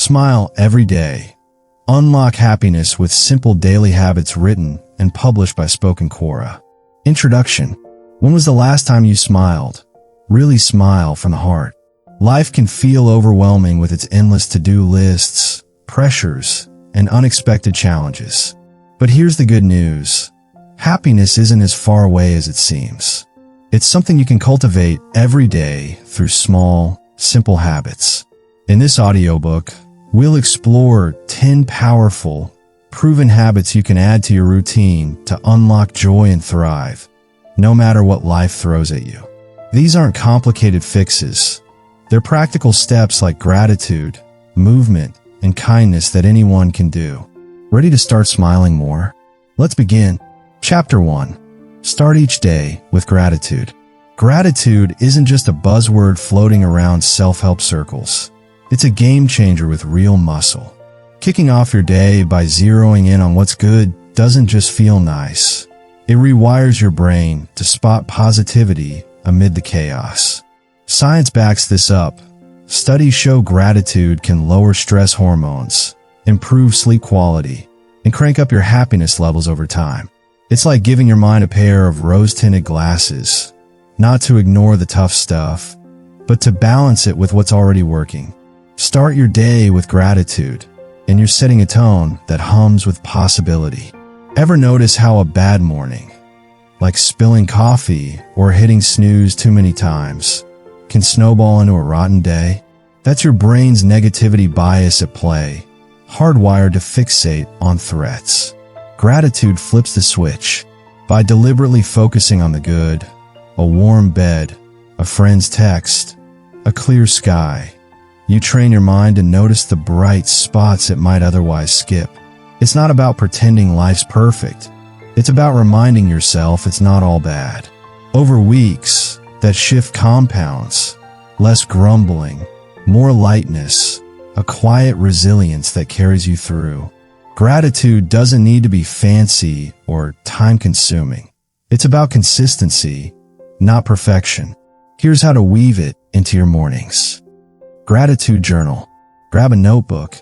Smile every day. Unlock happiness with simple daily habits written and published by Spoken Quora. Introduction. When was the last time you smiled? Really smile from the heart. Life can feel overwhelming with its endless to-do lists, pressures, and unexpected challenges. But here's the good news. Happiness isn't as far away as it seems. It's something you can cultivate every day through small, simple habits. In this audiobook, we'll explore 10 powerful, proven habits you can add to your routine to unlock joy and thrive, no matter what life throws at you. These aren't complicated fixes. They're practical steps like gratitude, movement, and kindness that anyone can do. Ready to start smiling more? Let's begin. Chapter 1. Start each day with gratitude. Gratitude isn't just a buzzword floating around self-help circles. It's a game changer with real muscle. Kicking off your day by zeroing in on what's good doesn't just feel nice. It rewires your brain to spot positivity amid the chaos. Science backs this up. Studies show gratitude can lower stress hormones, improve sleep quality, and crank up your happiness levels over time. It's like giving your mind a pair of rose-tinted glasses, not to ignore the tough stuff, but to balance it with what's already working. Start your day with gratitude, and you're setting a tone that hums with possibility. Ever notice how a bad morning, like spilling coffee or hitting snooze too many times, can snowball into a rotten day? That's your brain's negativity bias at play, hardwired to fixate on threats. Gratitude flips the switch. By deliberately focusing on the good, a warm bed, a friend's text, a clear sky, you train your mind to notice the bright spots it might otherwise skip. It's not about pretending life's perfect. It's about reminding yourself it's not all bad. Over weeks, that shift compounds. Less grumbling, more lightness, a quiet resilience that carries you through. Gratitude doesn't need to be fancy or time-consuming. It's about consistency, not perfection. Here's how to weave it into your mornings. Gratitude journal. Grab a notebook,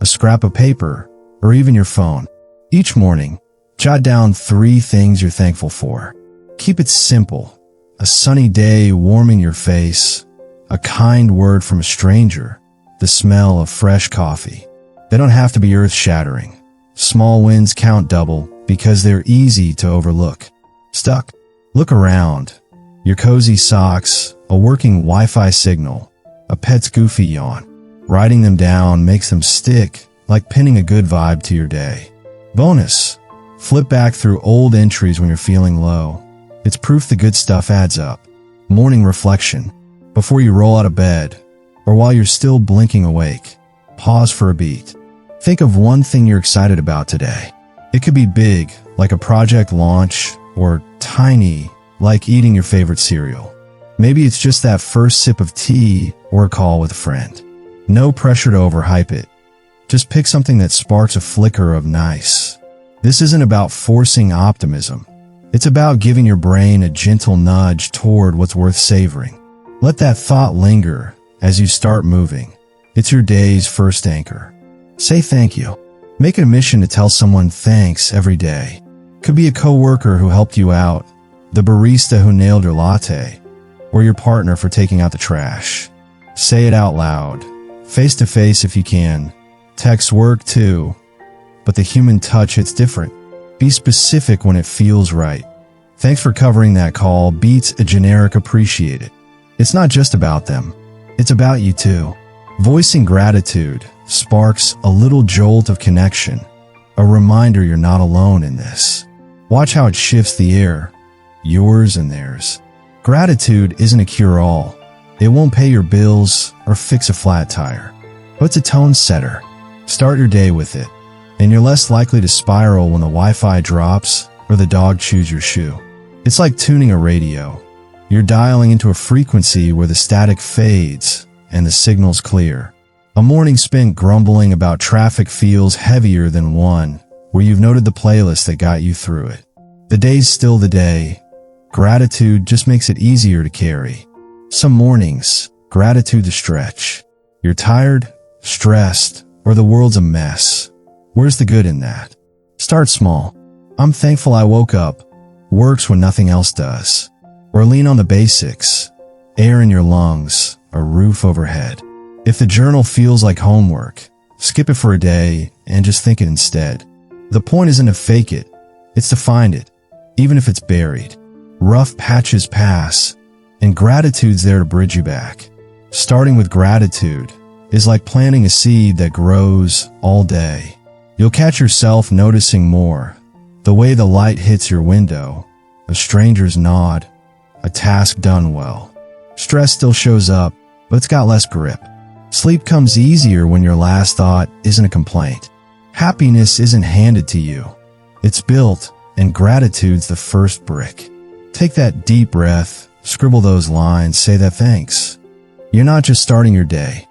a scrap of paper, or even your phone. Each morning, jot down 3 things you're thankful for. Keep it simple. A sunny day warming your face, a kind word from a stranger, the smell of fresh coffee. They don't have to be earth-shattering. Small wins count double because they're easy to overlook. Stuck? Look around. Your cozy socks, a working Wi-Fi signal, a pet's goofy yawn. Writing them down makes them stick, like pinning a good vibe to your day. Bonus. Flip back through old entries when you're feeling low. It's proof the good stuff adds up. Morning reflection. Before you roll out of bed, or while you're still blinking awake, pause for a beat. Think of one thing you're excited about today. It could be big, like a project launch, or tiny, like eating your favorite cereal. Maybe it's just that first sip of tea or a call with a friend. No pressure to overhype it. Just pick something that sparks a flicker of nice. This isn't about forcing optimism. It's about giving your brain a gentle nudge toward what's worth savoring. Let that thought linger as you start moving. It's your day's first anchor. Say thank you. Make it a mission to tell someone thanks every day. Could be a coworker who helped you out, the barista who nailed your latte, or your partner for taking out the trash. Say it out loud, face to face if you can. Text work too, but the human touch hits different. Be specific when it feels right. Thanks for covering that call beats a generic appreciate it. It's not just about them. It's about you too. Voicing gratitude sparks a little jolt of connection, a reminder you're not alone in this. Watch how it shifts the air, yours and theirs. Gratitude isn't a cure-all. It won't pay your bills or fix a flat tire, but it's a tone setter. Start your day with it, and you're less likely to spiral when the Wi-Fi drops or the dog chews your shoe. It's like tuning a radio. You're dialing into a frequency where the static fades and the signal's clear. A morning spent grumbling about traffic feels heavier than one where you've noted the playlist that got you through it. The day's still the day. Gratitude just makes it easier to carry. Some mornings, gratitude's a stretch. You're tired, stressed, or the world's a mess. Where's the good in that? Start small. I'm thankful I woke up works when nothing else does. Or lean on the basics. Air in your lungs, a roof overhead. If the journal feels like homework, skip it for a day and just think it instead. The point isn't to fake it, it's to find it, even if it's buried. Rough patches pass, and gratitude's there to bridge you back. Starting with gratitude is like planting a seed that grows all day. You'll catch yourself noticing more. The way the light hits your window, a stranger's nod, a task done well. Stress still shows up, but it's got less grip. Sleep comes easier when your last thought isn't a complaint. Happiness isn't handed to you. It's built, and gratitude's the first brick. Take that deep breath, scribble those lines, say that thanks. You're not just starting your day,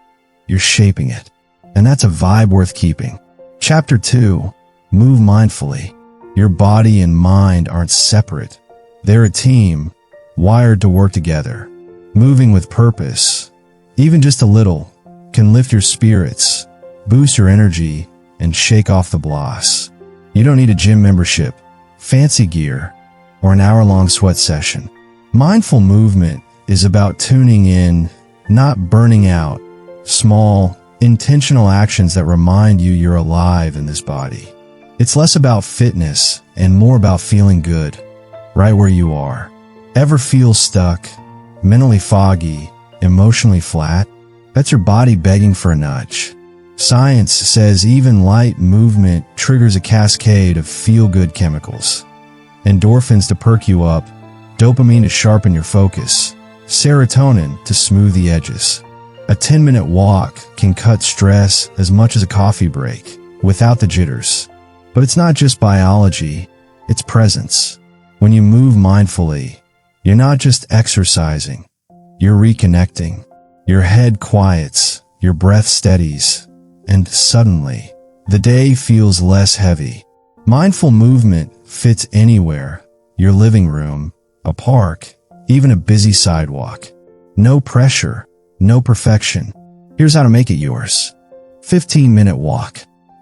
you're shaping it. And that's a vibe worth keeping. Chapter 2, Move Mindfully. Your body and mind aren't separate. They're a team, wired to work together. Moving with purpose, even just a little, can lift your spirits, boost your energy, and shake off the bloss. You don't need a gym membership, fancy gear, or an hour-long sweat session. Mindful movement is about tuning in, not burning out. Small, intentional actions that remind you you're alive in this body. It's less about fitness and more about feeling good, right where you are. Ever feel stuck, mentally foggy, emotionally flat? That's your body begging for a nudge. Science says even light movement triggers a cascade of feel-good chemicals. Endorphins to perk you up, dopamine to sharpen your focus, serotonin to smooth the edges. A 10-minute walk can cut stress as much as a coffee break, without the jitters. But it's not just biology, it's presence. When you move mindfully, you're not just exercising, you're reconnecting. Your head quiets, your breath steadies, and suddenly, the day feels less heavy. Mindful movement fits anywhere, your living room, a park, even a busy sidewalk. No pressure, no perfection. Here's how to make it yours. 15-minute walk.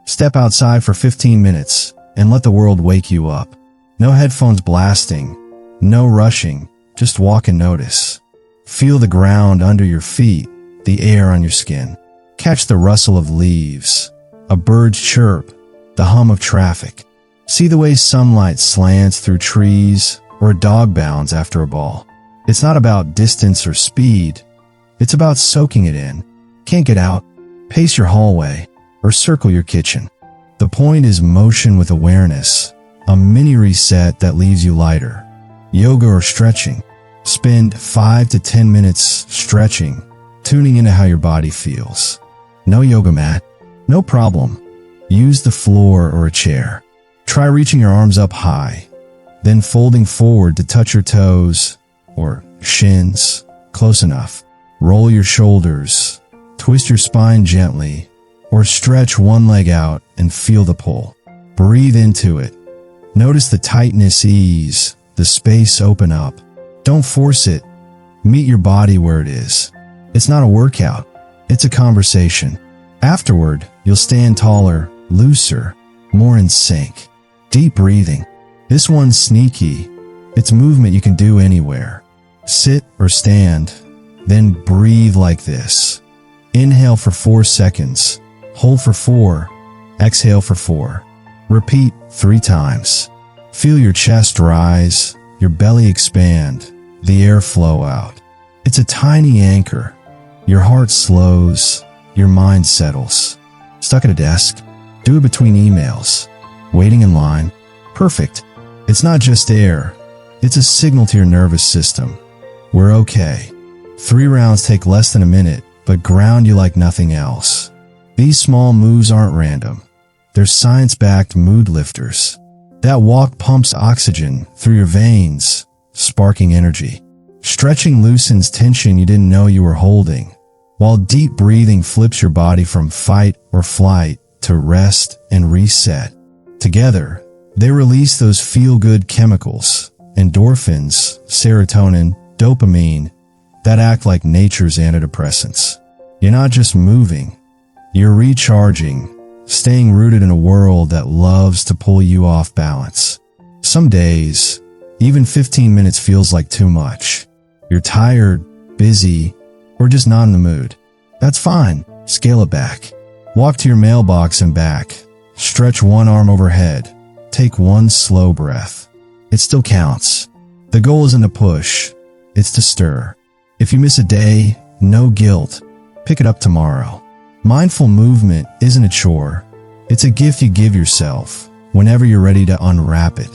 Step outside for 15 minutes and let the world wake you up. No headphones blasting, no rushing, just walk and notice. Feel the ground under your feet, the air on your skin. Catch the rustle of leaves, a bird's chirp, the hum of traffic. See the way sunlight slants through trees or a dog bounds after a ball. It's not about distance or speed. It's about soaking it in. Can't get out? Pace your hallway or circle your kitchen. The point is motion with awareness, a mini reset that leaves you lighter. Yoga or stretching. Spend 5 to 10 minutes stretching, tuning into how your body feels. No yoga mat? No problem. Use the floor or a chair. Try reaching your arms up high, then folding forward to touch your toes or shins. Close enough. Roll your shoulders, twist your spine gently, or stretch one leg out and feel the pull. Breathe into it. Notice the tightness ease, the space open up. Don't force it. Meet your body where it is. It's not a workout. It's a conversation. Afterward, you'll stand taller, looser, more in sync. Deep breathing. This one's sneaky. It's movement you can do anywhere. Sit or stand, then breathe like this. Inhale for 4 seconds. Hold for 4. Exhale for 4. Repeat 3 times. Feel your chest rise, your belly expand, the air flow out. It's a tiny anchor. Your heart slows, your mind settles. Stuck at a desk? Do it between emails. Waiting in line? Perfect. It's not just air. It's a signal to your nervous system. We're okay. 3 rounds take less than a minute, but ground you like nothing else. These small moves aren't random. They're science-backed mood lifters. That walk pumps oxygen through your veins, sparking energy. Stretching loosens tension you didn't know you were holding, while deep breathing flips your body from fight or flight to rest and reset. Together, they release those feel-good chemicals, endorphins, serotonin, dopamine, that act like nature's antidepressants. You're not just moving, You're recharging, staying rooted in a world that loves to pull you off balance. Some days, even 15 minutes feels like too much. You're tired, busy, or just not in the mood. That's fine. Scale it back. Walk to your mailbox and back. Stretch one arm overhead. Take one slow breath. It still counts. The goal isn't to push. It's to stir. If you miss a day, no guilt. Pick it up tomorrow. Mindful movement isn't a chore. It's a gift you give yourself whenever you're ready to unwrap it.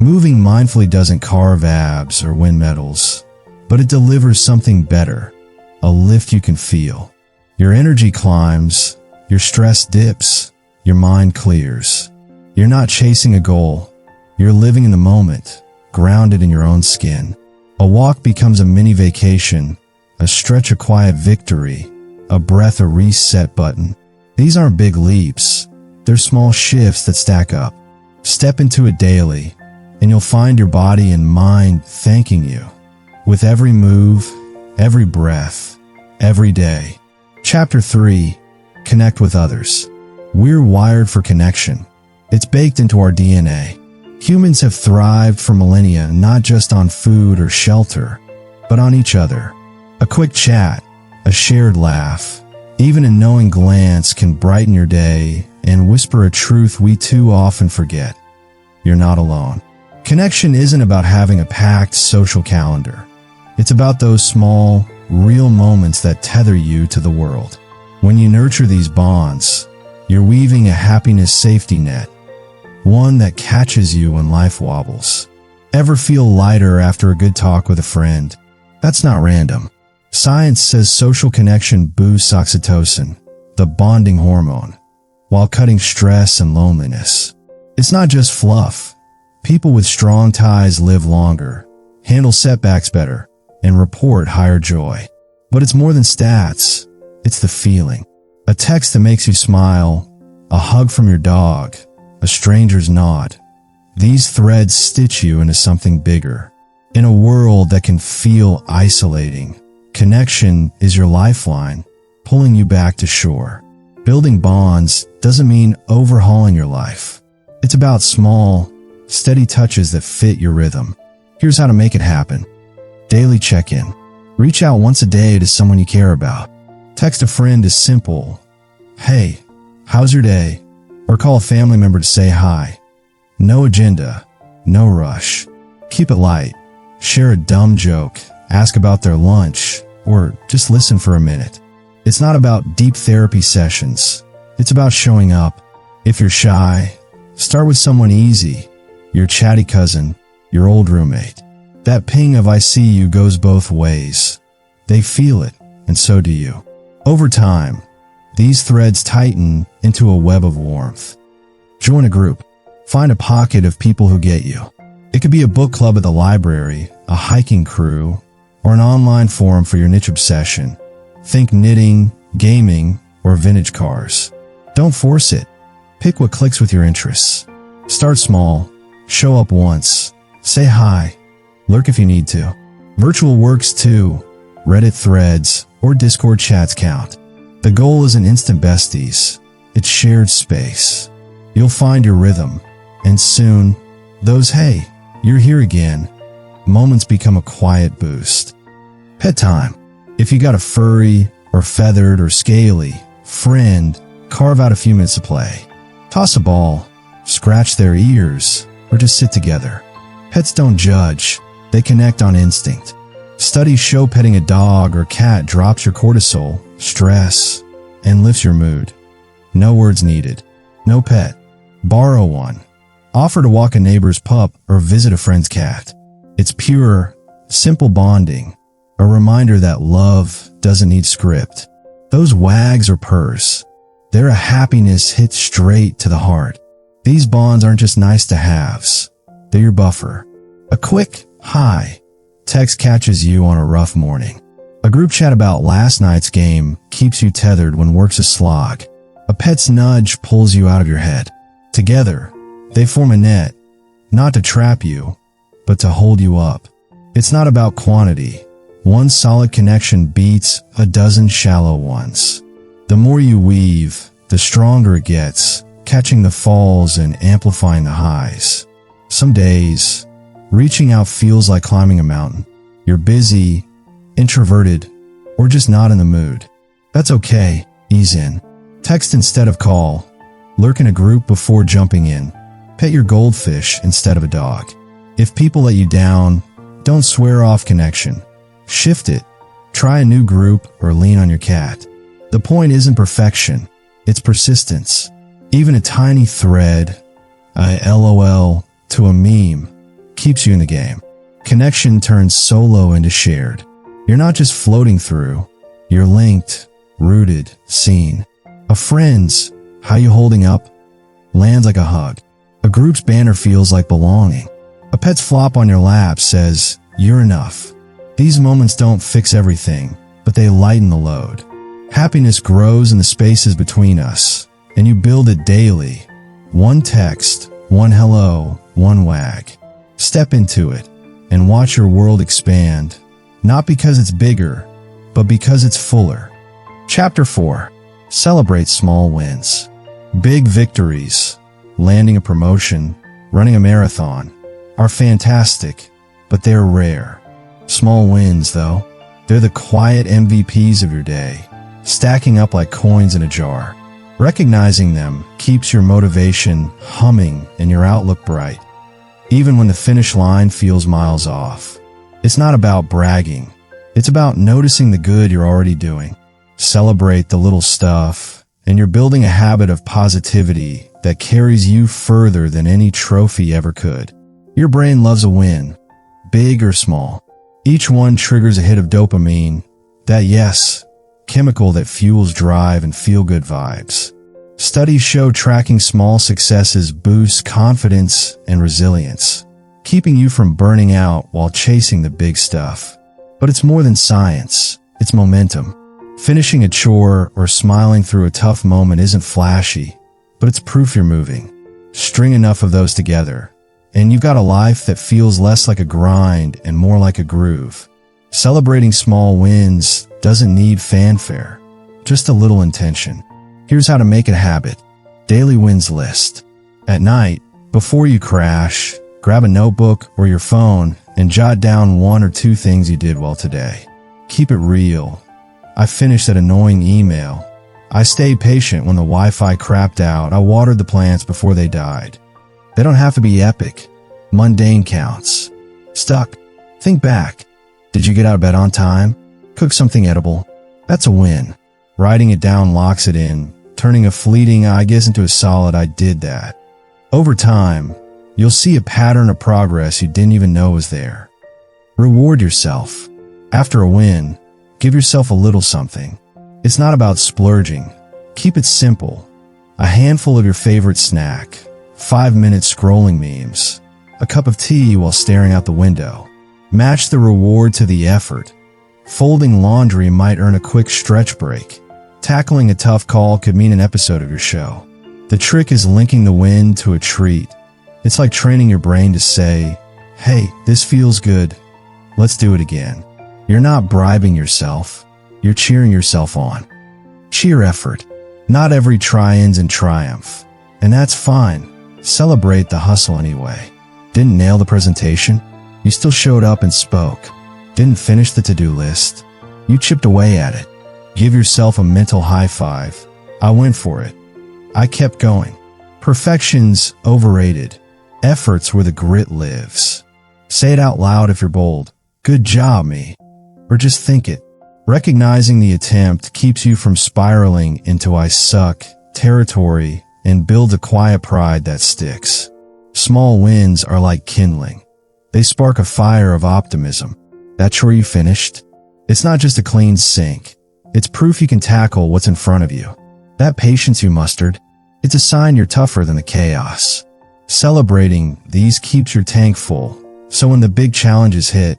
Moving mindfully doesn't carve abs or win medals, but it delivers something better, a lift you can feel. Your energy climbs, your stress dips, your mind clears. You're not chasing a goal. You're living in the moment, grounded in your own skin. A walk becomes a mini vacation, a stretch a quiet victory, a breath a reset button. These aren't big leaps. They're small shifts that stack up. Step into it daily, and you'll find your body and mind thanking you. With every move, every breath, every day. Chapter 3. Connect with others. We're wired for connection. It's baked into our DNA. Humans have thrived for millennia not just on food or shelter, but on each other. A quick chat, a shared laugh, even a knowing glance can brighten your day and whisper a truth we too often forget. You're not alone. Connection isn't about having a packed social calendar. It's about those small, real moments that tether you to the world. When you nurture these bonds, you're weaving a happiness safety net, one that catches you when life wobbles. Ever feel lighter after a good talk with a friend? That's not random. Science says social connection boosts oxytocin, the bonding hormone, while cutting stress and loneliness. It's not just fluff. People with strong ties live longer, handle setbacks better, and report higher joy. But it's more than stats. It's the feeling. A text that makes you smile, a hug from your dog, a stranger's nod. These threads stitch you into something bigger. In a world that can feel isolating, connection is your lifeline, pulling you back to shore. Building bonds doesn't mean overhauling your life. It's about small, steady touches that fit your rhythm. Here's how to make it happen. Daily check-in. Reach out once a day to someone you care about. Text a friend is simple. Hey, how's your day? Or call a family member to say hi. No agenda, no rush. Keep it light. Share a dumb joke, ask about their lunch, or just listen for a minute. It's not about deep therapy sessions. It's about showing up. If you're shy, start with someone easy. Your chatty cousin, your old roommate. That ping of I see you goes both ways. They feel it, and so do you. Over time, these threads tighten into a web of warmth. Join a group. Find a pocket of people who get you. It could be a book club at the library, a hiking crew, or an online forum for your niche obsession. Think knitting, gaming, or vintage cars. Don't force it. Pick what clicks with your interests. Start small. Show up once. Say hi. Lurk if you need to. Virtual works too. Reddit threads or Discord chats count. The goal isn't instant besties. It's shared space. You'll find your rhythm. And soon, those hey, you're here again moments become a quiet boost. Pet time. If you got a furry or feathered or scaly friend, carve out a few minutes to play. Toss a ball, scratch their ears, or just sit together. Pets don't judge. They connect on instinct. Studies show petting a dog or cat drops your cortisol, stress, and lifts your mood. No words needed. No pet. Borrow one. Offer to walk a neighbor's pup or visit a friend's cat. It's pure, simple bonding. A reminder that love doesn't need script. Those wags or purrs. They're a happiness hit straight to the heart. These bonds aren't just nice to haves. They're your buffer. A quick hi text catches you on a rough morning. A group chat about last night's game keeps you tethered when work's a slog. A pet's nudge pulls you out of your head. Together, they form a net, not to trap you, but to hold you up. It's not about quantity. One solid connection beats a dozen shallow ones. The more you weave, the stronger it gets, catching the falls and amplifying the highs. Some days, reaching out feels like climbing a mountain. You're busy, introverted, or just not in the mood. That's okay, ease in. Text instead of call. Lurk in a group before jumping in. Pet your goldfish instead of a dog. If people let you down, don't swear off connection. Shift it. Try a new group or lean on your cat. The point isn't perfection, it's persistence. Even a tiny thread, a LOL to a meme, keeps you in the game. Connection turns solo into shared. You're not just floating through, you're linked, rooted, seen. A friend's "how you holding up?" lands like a hug. A group's banner feels like belonging. A pet's flop on your lap says, "You're enough." These moments don't fix everything, but they lighten the load. Happiness grows in the spaces between us, and you build it daily. One text, one hello, one wag. Step into it, and watch your world expand, not because it's bigger, but because it's fuller. Chapter 4. Celebrate small wins. Big victories, landing a promotion, running a marathon, are fantastic, but they're rare. Small wins, though, they're the quiet MVPs of your day, stacking up like coins in a jar. Recognizing them keeps your motivation humming and your outlook bright, even when the finish line feels miles off. It's not about bragging. It's about noticing the good you're already doing. Celebrate the little stuff, and you're building a habit of positivity that carries you further than any trophy ever could. Your brain loves a win, big or small. Each one triggers a hit of dopamine, that chemical that fuels drive and feel-good vibes. Studies show tracking small successes boosts confidence and resilience, keeping you from burning out while chasing the big stuff. But it's more than science, it's momentum. Finishing a chore or smiling through a tough moment isn't flashy, but it's proof you're moving. String enough of those together, and you've got a life that feels less like a grind and more like a groove. Celebrating small wins doesn't need fanfare, just a little intention. Here's how to make it a habit. Daily wins list. At night, before you crash, grab a notebook or your phone and jot down 1 or 2 things you did well today. Keep it real. I finished that annoying email. I stayed patient when the Wi-Fi crapped out. I watered the plants before they died. They don't have to be epic. Mundane counts. Stuck. Think back. Did you get out of bed on time? Cook something edible? That's a win. Writing it down locks it in, turning a fleeting "I guess" into a solid "I did that." Over time, you'll see a pattern of progress you didn't even know was there. Reward yourself. After a win, give yourself a little something. It's not about splurging. Keep it simple. A handful of your favorite snack, 5-minute scrolling memes, a cup of tea while staring out the window. Match the reward to the effort. Folding laundry might earn a quick stretch break. Tackling a tough call could mean an episode of your show. The trick is linking the win to a treat. It's like training your brain to say, "Hey, this feels good. Let's do it again." You're not bribing yourself. You're cheering yourself on. Cheer effort. Not every try ends in triumph. And that's fine. Celebrate the hustle anyway. Didn't nail the presentation? You still showed up and spoke. Didn't finish the to-do list? You chipped away at it. Give yourself a mental high five. I went for it. I kept going. Perfection's overrated. Effort's where the grit lives. Say it out loud if you're bold. Good job, me. Or just think it. Recognizing the attempt keeps you from spiraling into "I suck" territory and builds a quiet pride that sticks. Small wins are like kindling. They spark a fire of optimism. That chore you finished? It's not just a clean sink. It's proof you can tackle what's in front of you. That patience you mustered, it's a sign you're tougher than the chaos. Celebrating these keeps your tank full, so when the big challenges hit,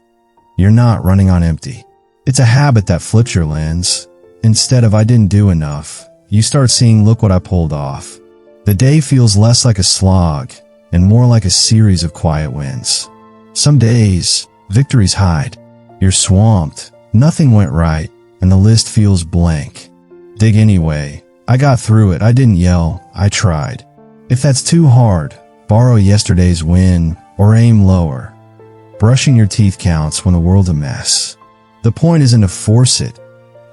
you're not running on empty. It's a habit that flips your lens. Instead of "I didn't do enough," you start seeing "look what I pulled off." The day feels less like a slog and more like a series of quiet wins. Some days, victories hide. You're swamped, nothing went right, and the list feels blank. Dig anyway. I got through it. I didn't yell. I tried. If that's too hard, borrow yesterday's win or aim lower. Brushing your teeth counts when the world's a mess. The point isn't to force it.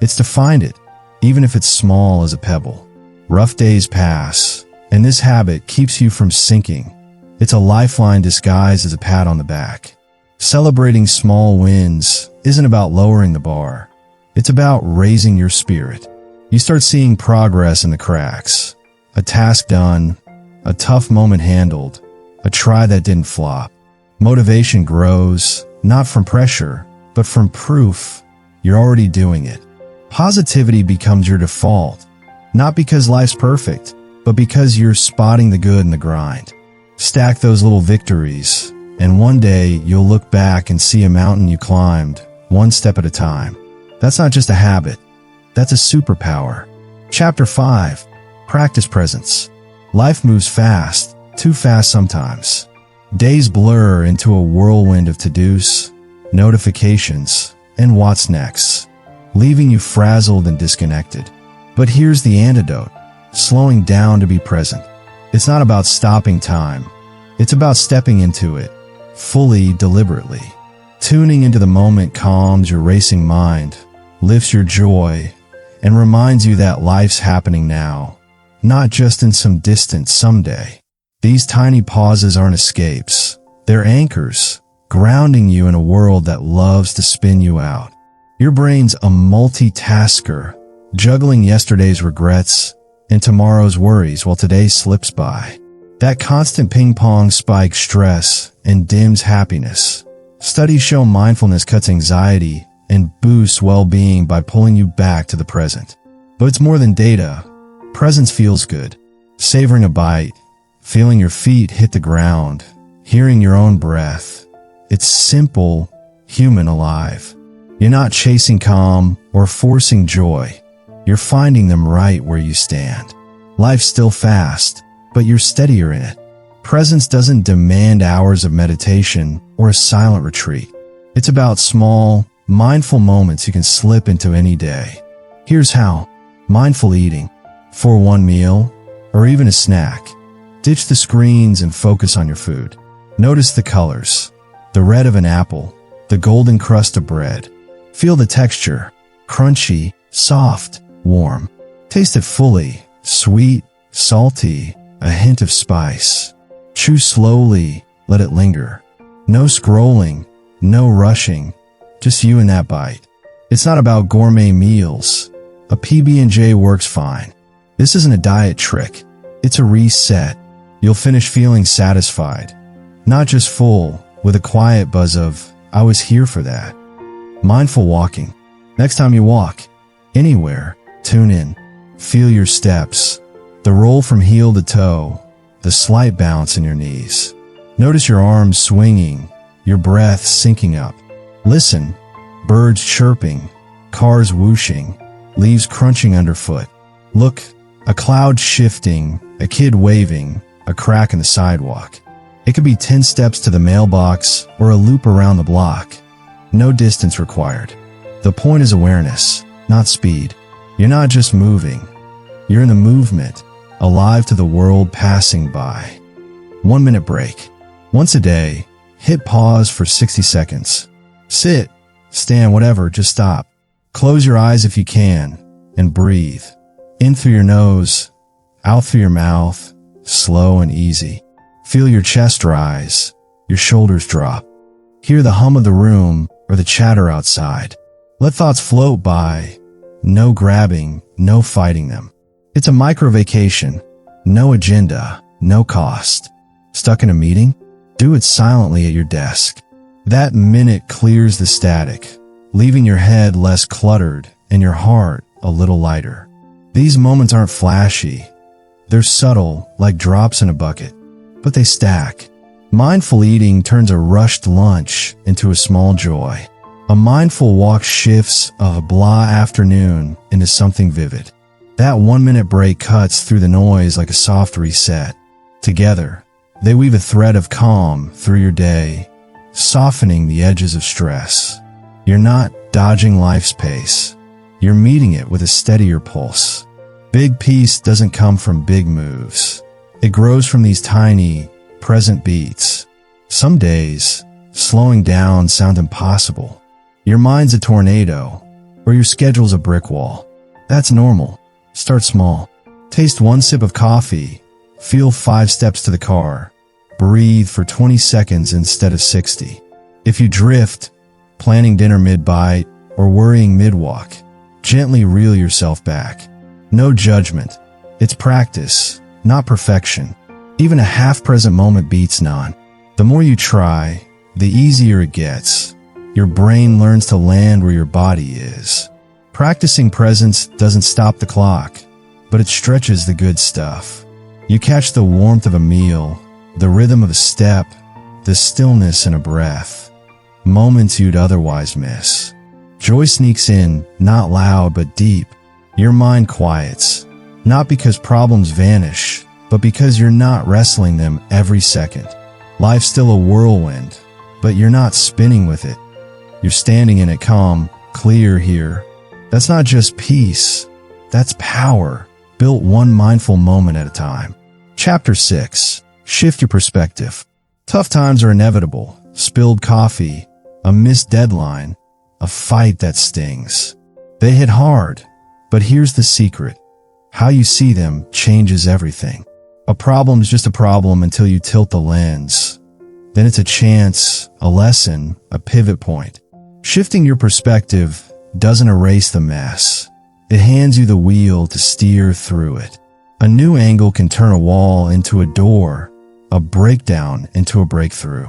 It's to find it, even if it's small as a pebble. Rough days pass, and this habit keeps you from sinking. It's a lifeline disguised as a pat on the back. Celebrating small wins isn't about lowering the bar. It's about raising your spirit. You start seeing progress in the cracks. A task done, a tough moment handled, a try that didn't flop. Motivation grows, not from pressure, but from proof you're already doing it. Positivity becomes your default, not because life's perfect, but because you're spotting the good in the grind. Stack those little victories, and one day you'll look back and see a mountain you climbed, one step at a time. That's not just a habit. That's a superpower. Chapter 5. Practice presence. Life moves fast, too fast sometimes. Days blur into a whirlwind of to-dos, notifications, and what's next, leaving you frazzled and disconnected. But here's the antidote: slowing down to be present. It's not about stopping time. It's about stepping into it, fully, deliberately. Tuning into the moment calms your racing mind, lifts your joy, and reminds you that life's happening now, not just in some distant someday. These tiny pauses aren't escapes. They're anchors, grounding you in a world that loves to spin you out. Your brain's a multitasker, juggling yesterday's regrets and tomorrow's worries while today slips by. That constant ping-pong spikes stress and dims happiness. Studies show mindfulness cuts anxiety and boosts well-being by pulling you back to the present. But it's more than data. Presence feels good. Savoring a bite, feeling your feet hit the ground, hearing your own breath. It's simple, human, alive. You're not chasing calm or forcing joy. You're finding them right where you stand. Life's still fast, but you're steadier in it. Presence doesn't demand hours of meditation or a silent retreat. It's about small, mindful moments you can slip into any day. Here's how. Mindful eating. For one meal, or even a snack, ditch the screens and focus on your food. Notice the colors. The red of an apple, the golden crust of bread. Feel the texture. Crunchy, soft, warm. Taste it fully. Sweet, salty, a hint of spice. Chew slowly, let it linger. No scrolling, no rushing, just you and that bite. It's not about gourmet meals. A PB&J works fine. This isn't a diet trick. It's a reset. You'll finish feeling satisfied, not just full, with a quiet buzz of, I was here for that. Mindful walking. Next time you walk, anywhere, tune in. Feel your steps, the roll from heel to toe, the slight bounce in your knees. Notice your arms swinging, your breath syncing up. Listen, birds chirping, cars whooshing, leaves crunching underfoot. Look, a cloud shifting, a kid waving, a crack in the sidewalk. It could be 10 steps to the mailbox or a loop around the block. No distance required. The point is awareness, not speed. You're not just moving. You're in the movement, alive to the world passing by. 1 minute break. Once a day, hit pause for 60 seconds. Sit, stand, whatever, just stop. Close your eyes if you can, and breathe. In through your nose, out through your mouth, slow and easy. Feel your chest rise, your shoulders drop. Hear the hum of the room or the chatter outside. Let thoughts float by. No grabbing, no fighting them. It's a micro vacation. No agenda, no cost. Stuck in a meeting? Do it silently at your desk. That minute clears the static, leaving your head less cluttered and your heart a little lighter. These moments aren't flashy. They're subtle, like drops in a bucket, but they stack. Mindful eating turns a rushed lunch into a small joy. A mindful walk shifts a blah afternoon into something vivid. That 1 minute break cuts through the noise like a soft reset. Together, they weave a thread of calm through your day, softening the edges of stress. You're not dodging life's pace. You're meeting it with a steadier pulse. Big peace doesn't come from big moves. It grows from these tiny, present beats. Some days, slowing down sounds impossible. Your mind's a tornado, or your schedule's a brick wall. That's normal. Start small. Taste one sip of coffee. Feel 5 steps to the car. Breathe for 20 seconds instead of 60. If you drift, planning dinner mid-bite, or worrying mid-walk, gently reel yourself back. No judgment. It's practice, not perfection. Even a half-present moment beats none. The more you try, the easier it gets. Your brain learns to land where your body is. Practicing presence doesn't stop the clock, but it stretches the good stuff. You catch the warmth of a meal, the rhythm of a step, the stillness in a breath. Moments you'd otherwise miss. Joy sneaks in, not loud but deep. Your mind quiets, not because problems vanish, but because you're not wrestling them every second. Life's still a whirlwind, but you're not spinning with it. You're standing in it calm, clear here. That's not just peace, that's power, built one mindful moment at a time. Chapter 6. Shift your perspective. Tough times are inevitable. Spilled coffee, a missed deadline, a fight that stings. They hit hard, but here's the secret. How you see them changes everything. A problem's just a problem until you tilt the lens. Then it's a chance, a lesson, a pivot point. Shifting your perspective doesn't erase the mess. It hands you the wheel to steer through it. A new angle can turn a wall into a door, a breakdown into a breakthrough.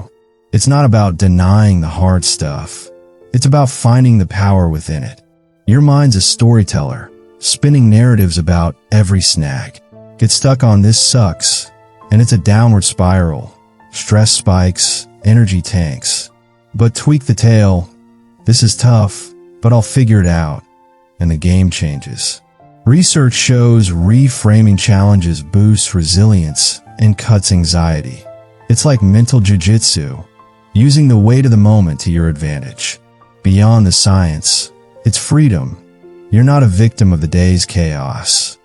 It's not about denying the hard stuff. It's about finding the power within it. Your mind's a storyteller, spinning narratives about every snag. Get stuck on this sucks, and it's a downward spiral. Stress spikes, energy tanks. But tweak the tale. This is tough, but I'll figure it out. And the game changes. Research shows reframing challenges boosts resilience and cuts anxiety. It's like mental jiu-jitsu, using the weight of the moment to your advantage. Beyond the science, it's freedom. You're not a victim of the day's chaos.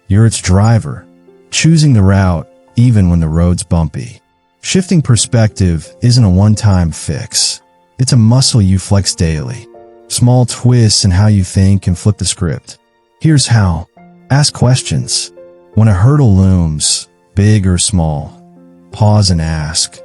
You're its driver, choosing the route even when the road's bumpy. Shifting perspective isn't a one-time fix. It's a muscle you flex daily. Small twists in how you think can flip the script. Here's how. Ask questions. When a hurdle looms, big or small, pause and ask,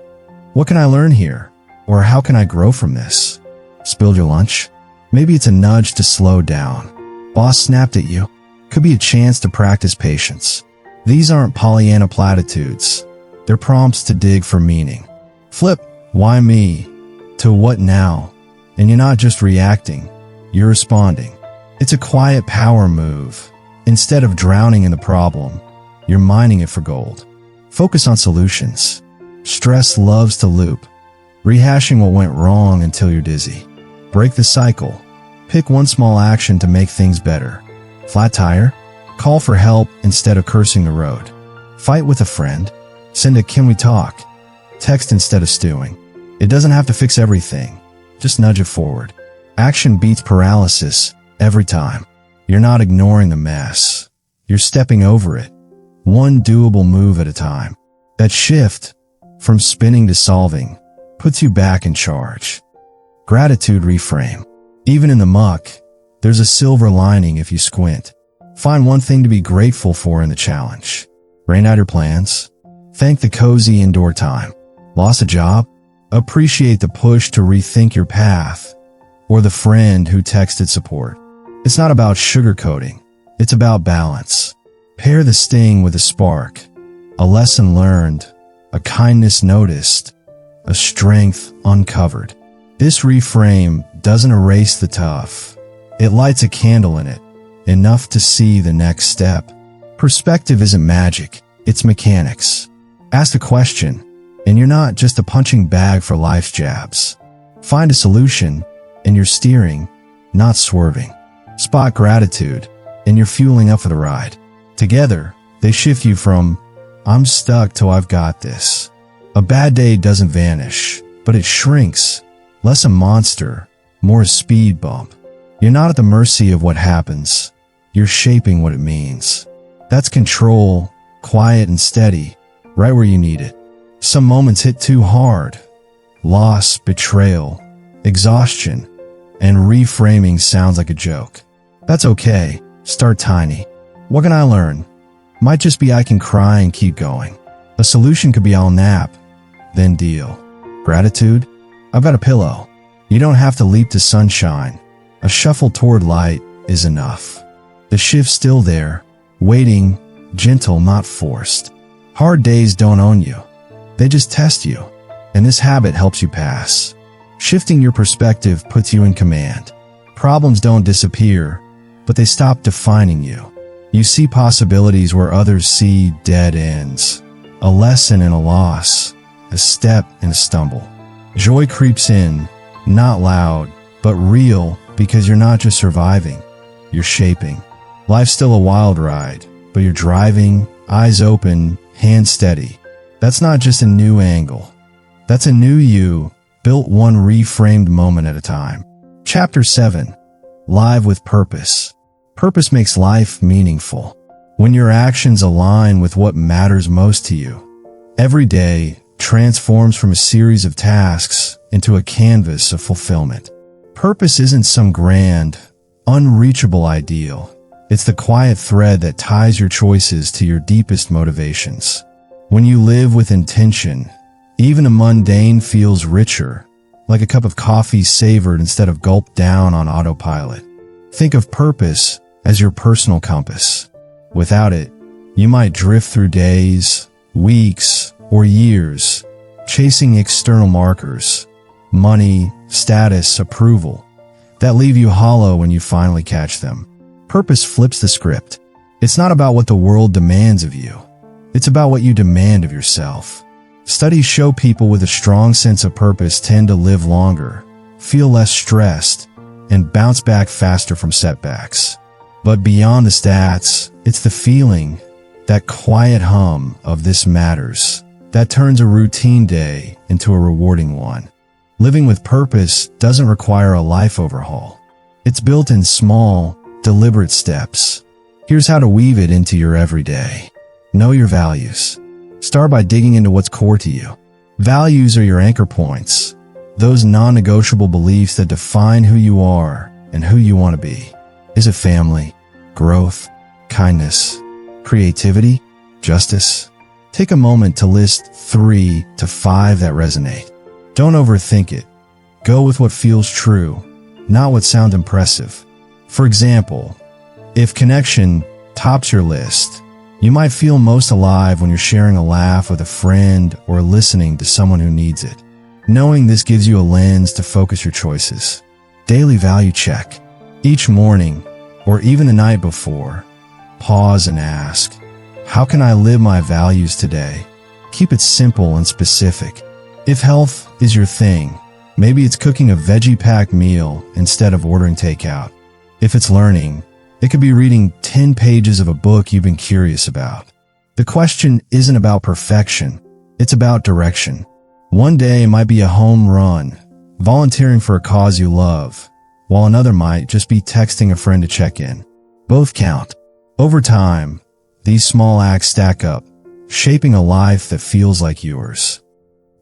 what can I learn here? Or how can I grow from this? Spilled your lunch? Maybe it's a nudge to slow down. Boss snapped at you? Could be a chance to practice patience. These aren't Pollyanna platitudes. They're prompts to dig for meaning. Flip, why me, to what now? And you're not just reacting, you're responding. It's a quiet power move. Instead of drowning in the problem, you're mining it for gold. Focus on solutions. Stress loves to loop, rehashing what went wrong until you're dizzy. Break the cycle. Pick one small action to make things better. Flat tire? Call for help instead of cursing the road. Fight with a friend? Send a "can we talk?" Text instead of stewing. It doesn't have to fix everything. Just nudge it forward. Action beats paralysis every time. You're not ignoring the mess. You're stepping over it, one doable move at a time. That shift, from spinning to solving, puts you back in charge. Gratitude reframe. Even in the muck, there's a silver lining if you squint. Find one thing to be grateful for in the challenge. Rain out your plans. Thank the cozy indoor time. Lost a job? Appreciate the push to rethink your path, or the friend who texted support. It's not about sugarcoating. It's about balance. Pair the sting with a spark, a lesson learned, a kindness noticed, a strength uncovered. This reframe doesn't erase the tough. It lights a candle in it, enough to see the next step. Perspective isn't magic, it's mechanics. Ask a question, and you're not just a punching bag for life's jabs. Find a solution, and you're steering, not swerving. Spot gratitude, and you're fueling up for the ride. Together, they shift you from, I'm stuck to I've got this. A bad day doesn't vanish, but it shrinks. Less a monster, more a speed bump. You're not at the mercy of what happens. You're shaping what it means. That's control, quiet and steady, right where you need it. Some moments hit too hard. Loss, betrayal, exhaustion, and reframing sounds like a joke. That's okay. Start tiny. What can I learn? Might just be I can cry and keep going. A solution could be I'll nap, then deal. Gratitude? I've got a pillow. You don't have to leap to sunshine. A shuffle toward light is enough. The shift's still there, waiting, gentle, not forced. Hard days don't own you. They just test you, and this habit helps you pass. Shifting your perspective puts you in command. Problems don't disappear, but they stop defining you. You see possibilities where others see dead ends. A lesson in a loss, a step in a stumble. Joy creeps in, not loud, but real, because you're not just surviving, you're shaping. Life's still a wild ride, but you're driving, eyes open, hands steady. That's not just a new angle. That's a new you, built one reframed moment at a time. Chapter 7. Live with Purpose. Purpose makes life meaningful. When your actions align with what matters most to you, every day transforms from a series of tasks into a canvas of fulfillment. Purpose isn't some grand, unreachable ideal. It's the quiet thread that ties your choices to your deepest motivations. When you live with intention, even a mundane feels richer, like a cup of coffee savored instead of gulped down on autopilot. Think of purpose as your personal compass. Without it, you might drift through days, weeks, or years, chasing external markers, money, status, approval, that leave you hollow when you finally catch them. Purpose flips the script. It's not about what the world demands of you. It's about what you demand of yourself. Studies show people with a strong sense of purpose tend to live longer, feel less stressed, and bounce back faster from setbacks. But beyond the stats, it's the feeling, that quiet hum of this matters, that turns a routine day into a rewarding one. Living with purpose doesn't require a life overhaul. It's built in small, deliberate steps. Here's how to weave it into your everyday. Know your values. Start by digging into what's core to you. Values are your anchor points, those non-negotiable beliefs that define who you are and who you want to be. Is it family, growth, kindness, creativity, justice? Take a moment to list 3 to 5 that resonate. Don't overthink it. Go with what feels true, not what sounds impressive. For example, if connection tops your list, you might feel most alive when you're sharing a laugh with a friend or listening to someone who needs it. Knowing this gives you a lens to focus your choices. Daily value check. Each morning, or even the night before, pause and ask, how can I live my values today? Keep it simple and specific. If health is your thing, maybe it's cooking a veggie-packed meal instead of ordering takeout. If it's learning, it could be reading 10 pages of a book you've been curious about. The question isn't about perfection, it's about direction. One day it might be a home run, volunteering for a cause you love, while another might just be texting a friend to check in. Both count. Over time, these small acts stack up, shaping a life that feels like yours.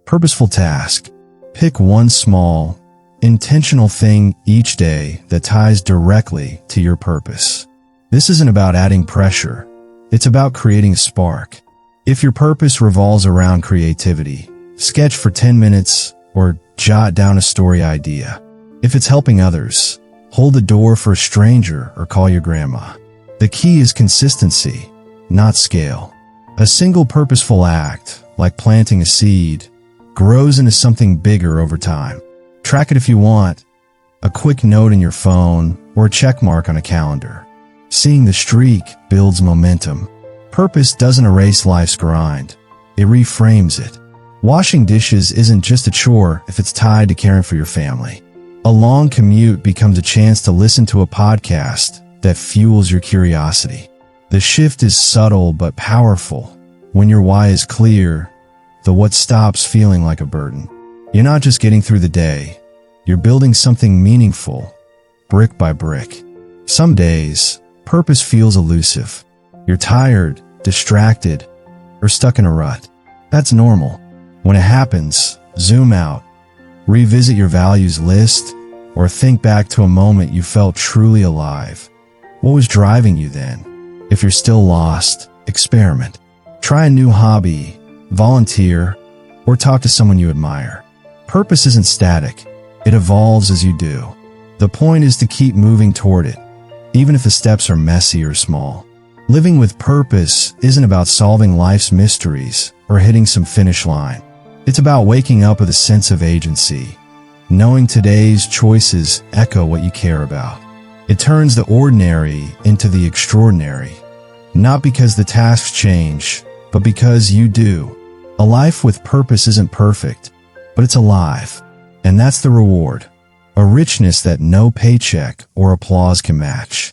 Purposeful task. Pick one small, intentional thing each day that ties directly to your purpose. This isn't about adding pressure. It's about creating a spark. If your purpose revolves around creativity, sketch for 10 minutes or jot down a story idea. If it's helping others, hold the door for a stranger or call your grandma. The key is consistency, not scale. A single purposeful act, like planting a seed, grows into something bigger over time. Track it if you want, a quick note in your phone or a check mark on a calendar. Seeing the streak builds momentum. Purpose doesn't erase life's grind, it reframes it. Washing dishes isn't just a chore if it's tied to caring for your family. A long commute becomes a chance to listen to a podcast that fuels your curiosity. The shift is subtle but powerful. When your why is clear, the what stops feeling like a burden. You're not just getting through the day, you're building something meaningful, brick by brick. Some days, purpose feels elusive. You're tired, distracted, or stuck in a rut. That's normal. When it happens, zoom out, revisit your values list, or think back to a moment you felt truly alive. What was driving you then? If you're still lost, experiment. Try a new hobby, volunteer, or talk to someone you admire. Purpose isn't static. It evolves as you do. The point is to keep moving toward it, even if the steps are messy or small. Living with purpose isn't about solving life's mysteries or hitting some finish line. It's about waking up with a sense of agency, knowing today's choices echo what you care about. It turns the ordinary into the extraordinary, not because the tasks change, but because you do. A life with purpose isn't perfect, but it's alive, and that's the reward, a richness that no paycheck or applause can match.